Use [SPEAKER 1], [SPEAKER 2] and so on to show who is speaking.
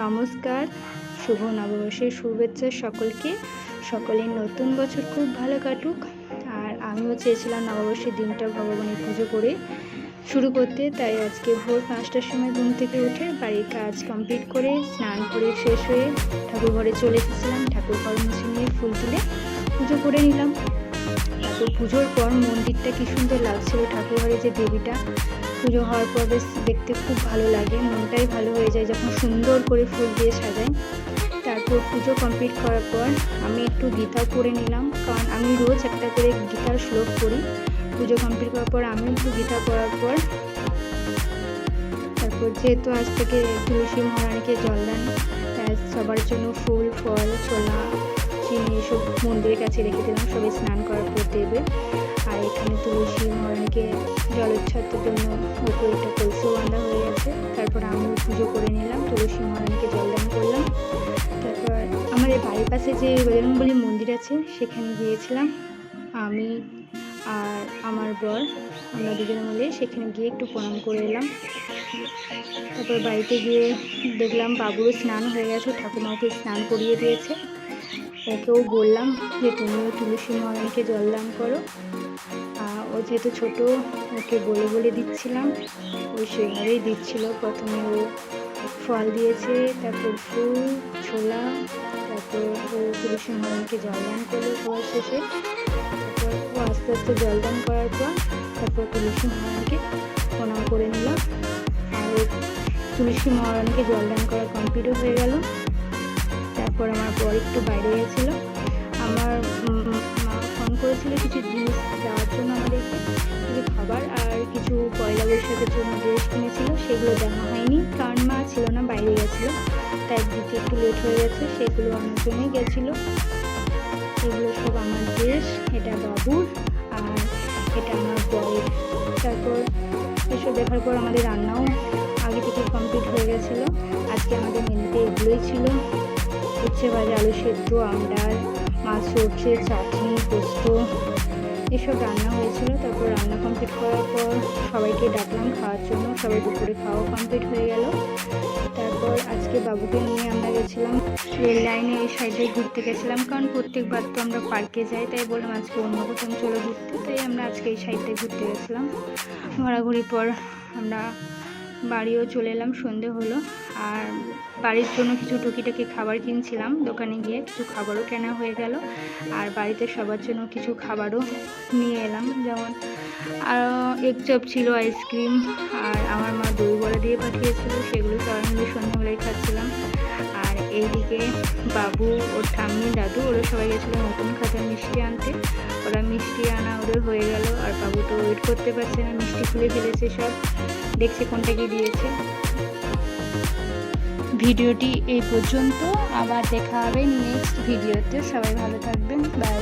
[SPEAKER 1] নমস্কার, শুভ নববর্ষের শুভেচ্ছা সকলকে। সকলের নতুন বছর খুব ভালো কাটুক। আর আমিও চেয়েছিলাম নববর্ষের দিনটা ভগবানের পুজো করে শুরু করতে, তাই আজকে ভোর 5টার সময় ঘুম থেকে উঠে বাড়ির কাজ কমপ্লিট করে স্নান করে ফ্রেশ হয়ে ঠাকুর ঘরে চলে এসেছিলাম। ঠাকুর ঘর মুছে নিয়ে ফুল তুলে পুজো করে নিলাম। তারপর পুজোর পর মন্দিরটা কি সুন্দর লাগছিল। ঠাকুর ঘরে যে দেবীটা পুজো হওয়ার পর বেশ দেখতে খুব ভালো লাগে, মনটাই ভালো হয়ে যায় যখন সুন্দর করে ফুল দিয়ে সাজায়। তারপর পুজো কমপ্লিট করার পর আমি একটু গীতা পড়ে নিলাম, কারণ আমি রোজ একটা করে গীতার শ্লোক পড়ি। পুজো কমপ্লিট করার পর আমি একটু গীতা পড়ার পর তারপর যেহেতু আজ থেকে তুলসী মহারানীকে জলদান, সবার জন্য ফুল ফল ছোলা চিনি এসব মন্দিরের কাছে রেখে দিলাম, সবাই স্নান করার পর দেবে। আর এখানে তুলসী মহারানীকে জলোচ্ছ্বাসের জন্য উপরে একটা কলসিও বাঁধা হয়ে গেছে। তারপর আমিও পুজো করে নিলাম, তুলসী মহারানীকে জলদান করলাম। তারপর আমাদের বাড়ির পাশে যে বজরংবলী মন্দির আছে সেখানে গিয়েছিলাম আমি আর আমার বর, আমরা দুজনে মিলে সেখানে গিয়ে একটু প্রণাম করে এলাম। তারপর বাড়িতে গিয়ে দেখলাম বাবুরও স্নান হয়ে গেছে, ঠাকুমাকে স্নান করিয়ে দিয়েছে। ওকেও বললাম যে তুমিও তুলসী মহারানীকে জলদান করো। ও যেহেতু ছোটো, ওকে বলে বলে দিচ্ছিলাম, ও সেভাবেই দিচ্ছিল। প্রথমে ও ফল দিয়েছে, তারপর ফুল ছোলা, তারপর ও তুলসী মহারানীকে জলদান করলো সবার শেষে। তারপর ও আস্তে আস্তে জলদান করার পর তারপর তুলসী মহারানীকে প্রণাম করে নিলাম। আর তুলসী মহারানীকে জলদান করা কমপ্লিটও হয়ে গেল। তারপর আমার বর একটু বাইরে গেছিলো, আমার মা ফোন করেছিল কিছু জিনিস দেওয়ার জন্য, আমাদেরকে কিছু খাবার আর কিছু পয়লা বৈশাখের জন্য ড্রেস কিনেছিল, সেগুলো দেওয়া হয়নি কারণ মা ছিল না, বাইরে গেছিলো, তাই দিতে একটু লেট হয়ে গেছে। সেগুলো আমার জন্যই গেছিলো। এগুলো সব আমার ড্রেস, এটা বাবুর আর এটা আমার বরের। তারপর এসব দেখার পর আমাদের রান্নাও আগে থেকে কমপ্লিট হয়ে গেছিলো। আজকে আমাদের মেনুতে এগুলোই ছিল: উচ্ছে ভাজা, আলু সেদ্ধ, আমডাল, মাছ সর্ষে, চাটনি, পোস্ত, এসব রান্না হয়েছিল। তারপর রান্না কমপ্লিট করার পর সবাইকে ডাকলাম খাওয়ার জন্য, সবাই দুপুরে খাওয়া কমপ্লিট হয়ে গেল। তারপর আজকে বাবুকে নিয়ে আমরা গেছিলাম রেল লাইনে এই সাইডে ঘুরতে গেছিলাম, কারণ প্রত্যেকবার তো আমরা পার্কে যাই, তাই বললাম আজকে অন্য কোথাও চলে ঘুরতে, তাই আমরা আজকে এই সাইডে ঘুরতে গেছিলাম। ঘোরাঘুরির পর আমরা বাড়িও চলে এলাম, সন্ধে হলো। আর বাড়ির জন্য কিছু টুকিটাকি খাবার কিনছিলাম, দোকানে গিয়ে কিছু খাবারও কেনা হয়ে গেল। আর বাড়িতে সবার জন্য কিছু খাবারও নিয়ে এলাম, যেমন এগ চপ ছিল, আইসক্রিম, আর আমার মা দই বড়া দিয়ে পাঠিয়েছিল, সেগুলো সবাই মিলে সন্ধ্যাবেলায় খাচ্ছিলাম। আর এইদিকে বাবু, ওর ঠাম্মি, দাদু, ওরা সবাই গেছিলো নতুন খাতার মিষ্টি আনতে। ওরা মিষ্টি আনা ওদের হয়ে গেল, আর বাবু তো ওয়েট করতে পারছে না, মিষ্টি খুলে ফেলেছে সব, দেখছে কোনটা কি দিয়েছে। ভিডিওটি এই পর্যন্ত, আবার দেখা হবে নেক্সট ভিডিওতে। সবাই ভালো থাকবেন, বাই।